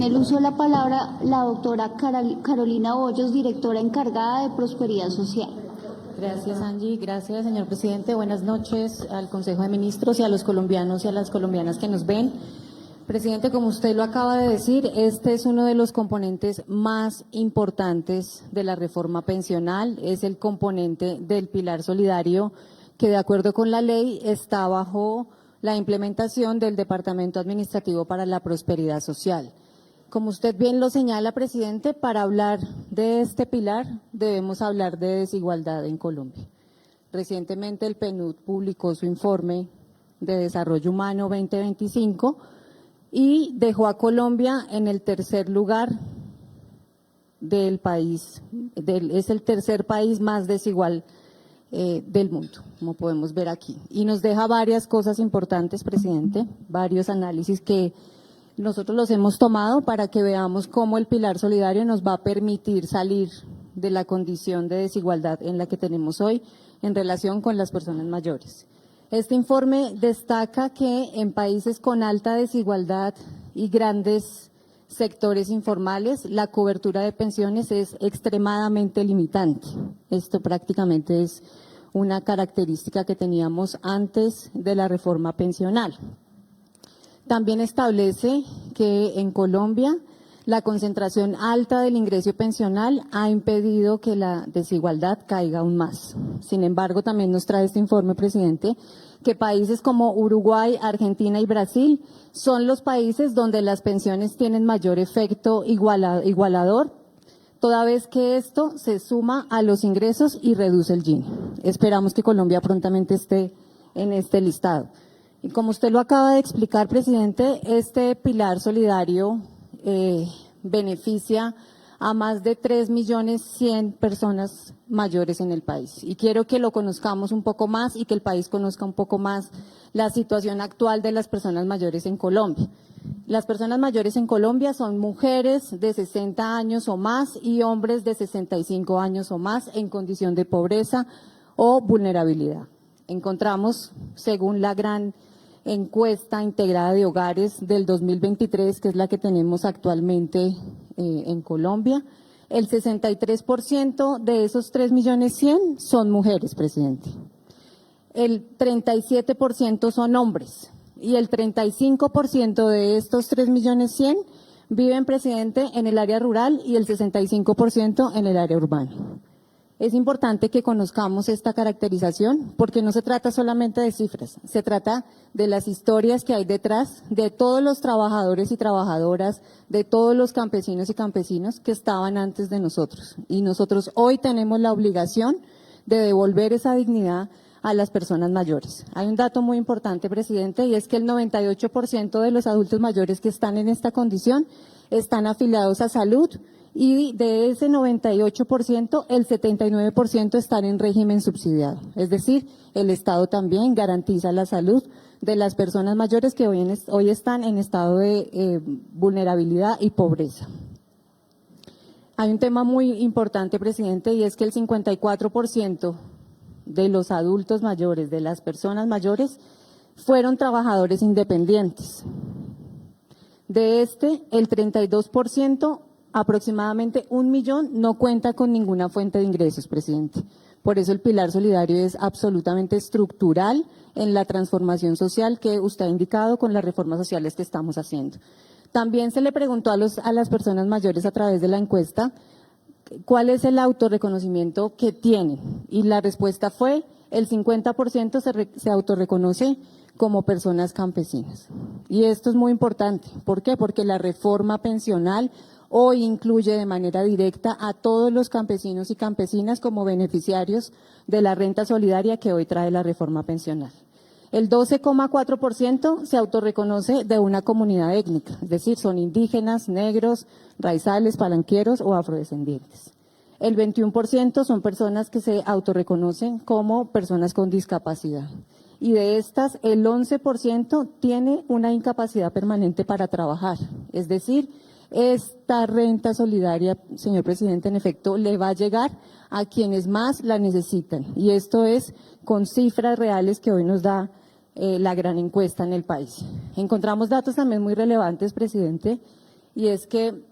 El uso de la palabra la doctora Carolina Hoyos, directora encargada de Prosperidad Social. Gracias, Angie. Gracias, señor presidente. Buenas noches al Consejo de Ministros y a los colombianos y a las colombianas que nos ven. Presidente, como usted lo acaba de decir, este es uno de los componentes más importantes de la reforma pensional. Es el componente del pilar solidario que, de acuerdo con la ley, está bajo la implementación del Departamento Administrativo para la Prosperidad Social. Como usted bien lo señala, presidente, para hablar de este pilar debemos hablar de desigualdad en Colombia. Recientemente el PNUD publicó su informe de Desarrollo Humano 2025 y dejó a Colombia en el tercer lugar del país, es el tercer país más desigual del mundo, como podemos ver aquí. Y nos deja varias cosas importantes, presidente, varios análisis que nosotros los hemos tomado para que veamos cómo el pilar solidario nos va a permitir salir de la condición de desigualdad en la que tenemos hoy en relación con las personas mayores. Este informe destaca que en países con alta desigualdad y grandes sectores informales, la cobertura de pensiones es extremadamente limitante. Esto prácticamente es una característica que teníamos antes de la reforma pensional. También establece que en Colombia la concentración alta del ingreso pensional ha impedido que la desigualdad caiga aún más. Sin embargo, también nos trae este informe, presidente, que países como Uruguay, Argentina y Brasil son los países donde las pensiones tienen mayor efecto igualador, toda vez que esto se suma a los ingresos y reduce el Gini. Esperamos que Colombia prontamente esté en este listado. Y como usted lo acaba de explicar, presidente, este pilar solidario beneficia a más de 3.100.000 personas mayores en el país. Y quiero que lo conozcamos un poco más y que el país conozca un poco más la situación actual de las personas mayores en Colombia. Las personas mayores en Colombia son mujeres de 60 años o más y hombres de 65 años o más en condición de pobreza o vulnerabilidad. Encontramos, según la gran encuesta integrada de hogares del 2023, que es la que tenemos actualmente en Colombia, el 63% de esos 3.100.000 son mujeres, presidente. El 37% son hombres y el 35% de estos 3.100.000 viven, presidente, en el área rural y el 65% en el área urbana. Es importante que conozcamos esta caracterización porque no se trata solamente de cifras, se trata de las historias que hay detrás de todos los trabajadores y trabajadoras, de todos los campesinos y campesinos que estaban antes de nosotros. Y nosotros hoy tenemos la obligación de devolver esa dignidad a las personas mayores. Hay un dato muy importante, presidente, y es que el 98% de los adultos mayores que están en esta condición están afiliados a salud, y de ese 98%, el 79% están en régimen subsidiado. Es decir, el Estado también garantiza la salud de las personas mayores que hoy están en estado de vulnerabilidad y pobreza. Hay un tema muy importante, presidente, y es que el 54% de los adultos mayores, de las personas mayores, fueron trabajadores independientes. De el 32%, aproximadamente 1.000.000 no cuenta con ninguna fuente de ingresos, presidente. Por eso el pilar solidario es absolutamente estructural en la transformación social que usted ha indicado con las reformas sociales que estamos haciendo. También se le preguntó a las personas mayores a través de la encuesta cuál es el autorreconocimiento que tienen y la respuesta fue el 50% se autorreconoce como personas campesinas. Y esto es muy importante. ¿Por qué? Porque la reforma pensional hoy incluye de manera directa a todos los campesinos y campesinas como beneficiarios de la renta solidaria que hoy trae la reforma pensional. El 12,4% se autorreconoce de una comunidad étnica, es decir, son indígenas, negros, raizales, palanqueros o afrodescendientes. El 21% son personas que se autorreconocen como personas con discapacidad. Y de estas, el 11% tiene una incapacidad permanente para trabajar, es decir, esta renta solidaria, señor presidente, en efecto, le va a llegar a quienes más la necesitan. Y esto es con cifras reales que hoy nos da la gran encuesta en el país. Encontramos datos también muy relevantes, presidente, y es que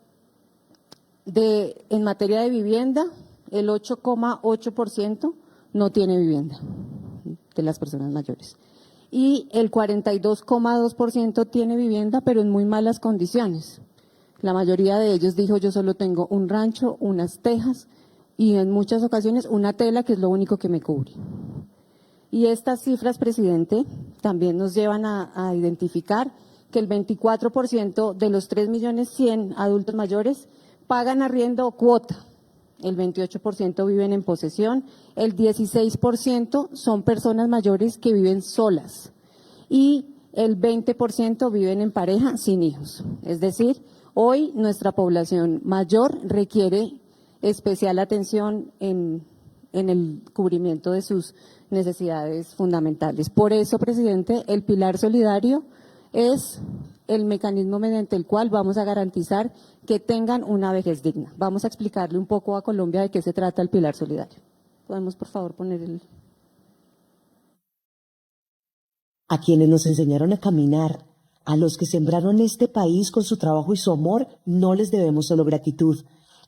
en materia de vivienda, el 8,8% no tiene vivienda de las personas mayores. Y el 42,2% tiene vivienda, pero en muy malas condiciones. La mayoría de ellos dijo, yo solo tengo un rancho, unas tejas y en muchas ocasiones una tela que es lo único que me cubre. Y estas cifras, presidente, también nos llevan a identificar que el 24% de los 3.100.000 adultos mayores pagan arriendo o cuota, el 28% viven en posesión, el 16% son personas mayores que viven solas y el 20% viven en pareja sin hijos. Es decir, hoy nuestra población mayor requiere especial atención en el cubrimiento de sus necesidades fundamentales. Por eso, presidente, el pilar solidario es el mecanismo mediante el cual vamos a garantizar que tengan una vejez digna. Vamos a explicarle un poco a Colombia de qué se trata el pilar solidario. ¿Podemos, por favor, poner el...? A quienes nos enseñaron a caminar, a los que sembraron este país con su trabajo y su amor, no les debemos solo gratitud,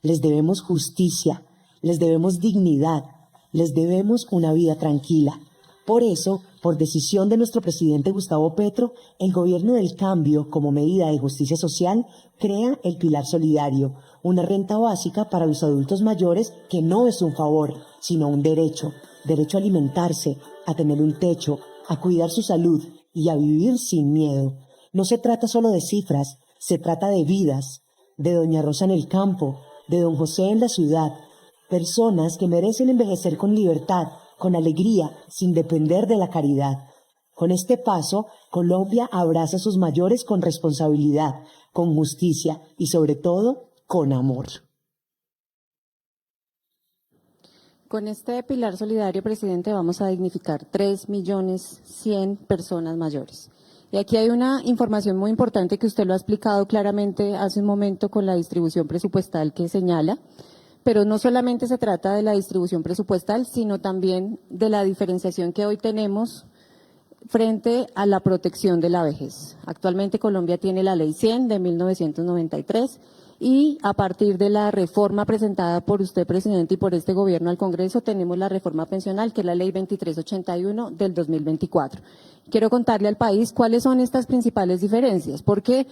les debemos justicia, les debemos dignidad, les debemos una vida tranquila. Por eso, por decisión de nuestro presidente Gustavo Petro, el Gobierno del Cambio, como medida de justicia social, crea el Pilar Solidario, una renta básica para los adultos mayores que no es un favor, sino un derecho. Derecho a alimentarse, a tener un techo, a cuidar su salud y a vivir sin miedo. No se trata solo de cifras, se trata de vidas, de doña Rosa en el campo, de don José en la ciudad, personas que merecen envejecer con libertad, con alegría, sin depender de la caridad. Con este paso, Colombia abraza a sus mayores con responsabilidad, con justicia y sobre todo, con amor. Con este pilar solidario, presidente, vamos a dignificar 3.100.000 personas mayores. Y aquí hay una información muy importante que usted lo ha explicado claramente hace un momento con la distribución presupuestal que señala, pero no solamente se trata de la distribución presupuestal, sino también de la diferenciación que hoy tenemos frente a la protección de la vejez. Actualmente Colombia tiene la Ley 100 de 1993 y a partir de la reforma presentada por usted, presidente, y por este gobierno al Congreso, tenemos la reforma pensional, que es la Ley 2381 del 2024. Quiero contarle al país cuáles son estas principales diferencias, porque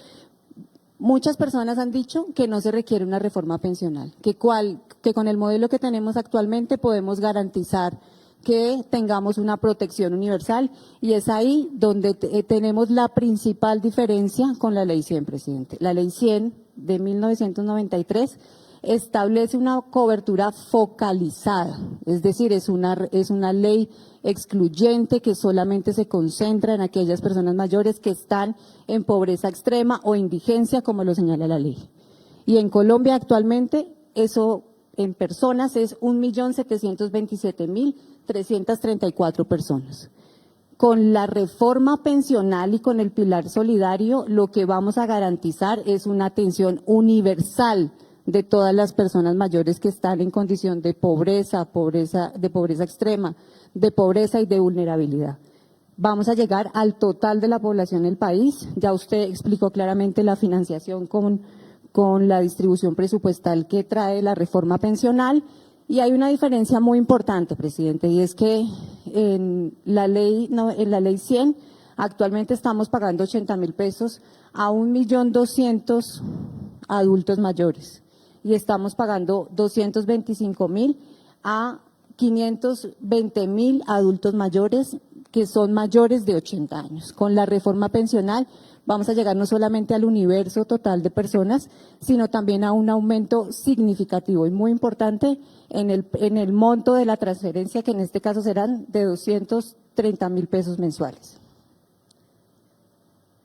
muchas personas han dicho que no se requiere una reforma pensional, que con el modelo que tenemos actualmente podemos garantizar que tengamos una protección universal y es ahí donde tenemos la principal diferencia con la Ley 100, presidente. La Ley 100 de 1993 establece una cobertura focalizada, es decir, es una ley excluyente que solamente se concentra en aquellas personas mayores que están en pobreza extrema o indigencia, como lo señala la ley. Y en Colombia actualmente eso en personas es 1.727.334 personas. Con la reforma pensional y con el pilar solidario, lo que vamos a garantizar es una atención universal de todas las personas mayores que están en condición de pobreza extrema, de pobreza y de vulnerabilidad. Vamos a llegar al total de la población del país. Ya usted explicó claramente la financiación con la distribución presupuestal que trae la reforma pensional. Y hay una diferencia muy importante, presidente, y es que en la ley 100 actualmente estamos pagando 80.000 pesos a 1.200.000 adultos mayores y estamos pagando 225.000 a 520.000 adultos mayores que son mayores de 80 años. Con la reforma pensional vamos a llegar no solamente al universo total de personas, sino también a un aumento significativo y muy importante en el monto de la transferencia, que en este caso serán de 230.000 pesos mensuales.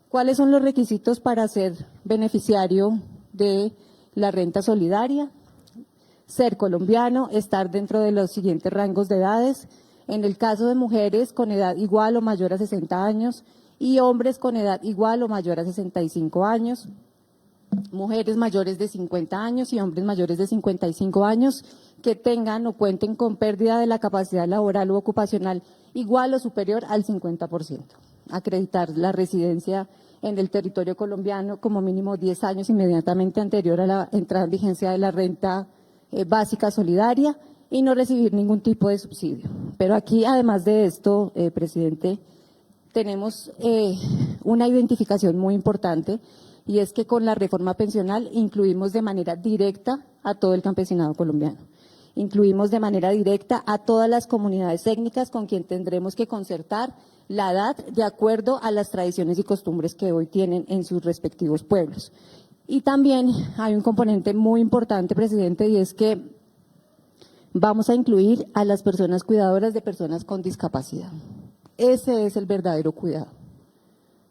¿Cuáles son los requisitos para ser beneficiario de la renta solidaria? Ser colombiano, estar dentro de los siguientes rangos de edades. En el caso de mujeres con edad igual o mayor a 60 años y hombres con edad igual o mayor a 65 años, mujeres mayores de 50 años y hombres mayores de 55 años que tengan o cuenten con pérdida de la capacidad laboral u ocupacional igual o superior al 50%. Acreditar la residencia en el territorio colombiano como mínimo 10 años inmediatamente anterior a la entrada en vigencia de la renta básica solidaria y no recibir ningún tipo de subsidio. Pero aquí, además de esto, presidente, tenemos una identificación muy importante, y es que con la reforma pensional incluimos de manera directa a todo el campesinado colombiano. Incluimos de manera directa a todas las comunidades étnicas con quien tendremos que concertar la edad de acuerdo a las tradiciones y costumbres que hoy tienen en sus respectivos pueblos. Y también hay un componente muy importante, presidente, y es que vamos a incluir a las personas cuidadoras de personas con discapacidad. Ese es el verdadero cuidado.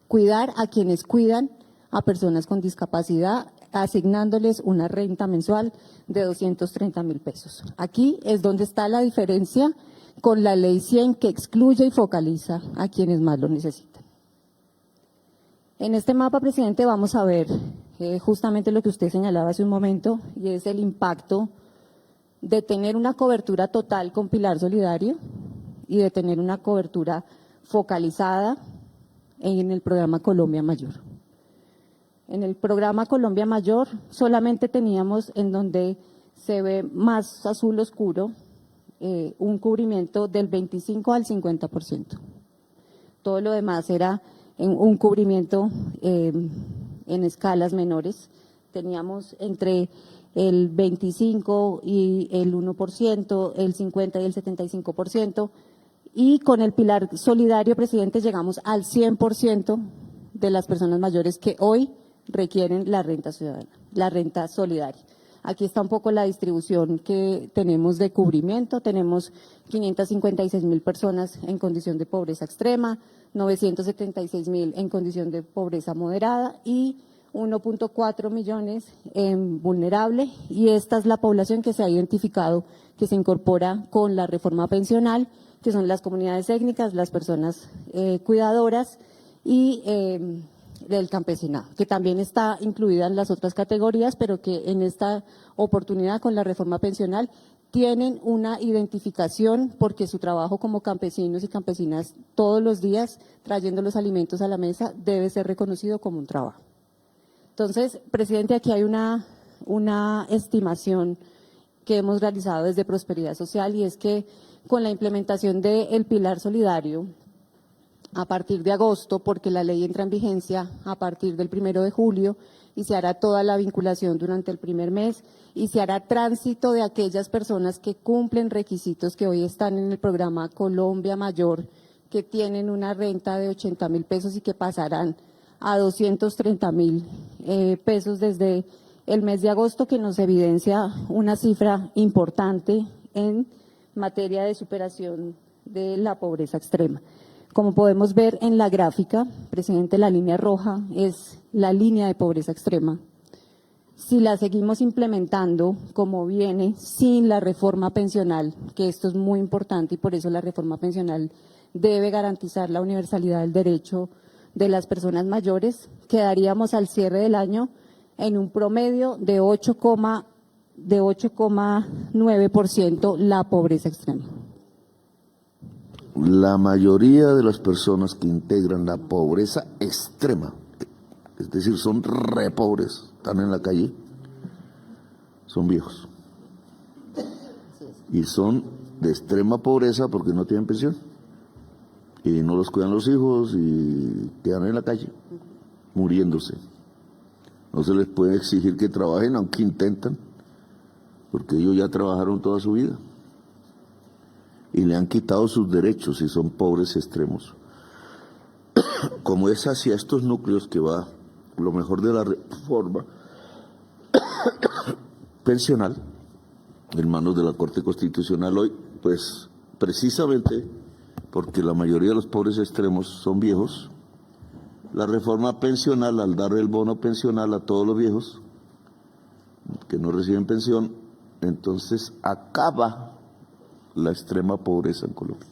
Cuidar a quienes cuidan a personas con discapacidad, asignándoles una renta mensual de 230.000 pesos. Aquí es donde está la diferencia con la Ley 100, que excluye y focaliza a quienes más lo necesitan. En este mapa, presidente, vamos a ver justamente lo que usted señalaba hace un momento, y es el impacto de tener una cobertura total con Pilar Solidario y de tener una cobertura focalizada en el programa Colombia Mayor. En el programa Colombia Mayor solamente teníamos, en donde se ve más azul oscuro, un cubrimiento del 25 al 50%. Todo lo demás era un cubrimiento en escalas menores. Teníamos entre el 25 y el 1%, el 50 y el 75%, y con el Pilar Solidario, presidente, llegamos al 100% de las personas mayores que hoy requieren la renta ciudadana, la renta solidaria. Aquí está un poco la distribución que tenemos de cubrimiento. Tenemos 556.000 personas en condición de pobreza extrema, 976.000 en condición de pobreza moderada y 1.4 millones en vulnerable. Y esta es la población que se ha identificado, que se incorpora con la reforma pensional, que son las comunidades étnicas, las personas cuidadoras y del campesinado, que también está incluida en las otras categorías, pero que en esta oportunidad con la reforma pensional tienen una identificación, porque su trabajo como campesinos y campesinas todos los días trayendo los alimentos a la mesa debe ser reconocido como un trabajo. Entonces, presidente, aquí hay una estimación que hemos realizado desde Prosperidad Social, y es que con la implementación del Pilar Solidario, a partir de agosto, porque la ley entra en vigencia a partir del 1 de julio, y se hará toda la vinculación durante el primer mes, y se hará tránsito de aquellas personas que cumplen requisitos que hoy están en el programa Colombia Mayor, que tienen una renta de 80.000 pesos y que pasarán a 230.000 pesos desde el mes de agosto, que nos evidencia una cifra importante en materia de superación de la pobreza extrema. Como podemos ver en la gráfica, presidente, la línea roja es la línea de pobreza extrema. Si la seguimos implementando como viene, sin la reforma pensional, que esto es muy importante y por eso la reforma pensional debe garantizar la universalidad del derecho de las personas mayores, quedaríamos al cierre del año en un promedio de 8,9% la pobreza extrema. La mayoría de las personas que integran la pobreza extrema, es decir, son re pobres, están en la calle, son viejos. Y son de extrema pobreza porque no tienen pensión. Y no los cuidan los hijos y quedan en la calle, muriéndose. No se les puede exigir que trabajen, aunque intentan, porque ellos ya trabajaron toda su vida. Y le han quitado sus derechos y son pobres extremos. Como es hacia estos núcleos que va lo mejor de la reforma pensional, en manos de la Corte Constitucional hoy, pues precisamente porque la mayoría de los pobres extremos son viejos, la reforma pensional, al dar el bono pensional a todos los viejos que no reciben pensión, entonces acaba la extrema pobreza en Colombia.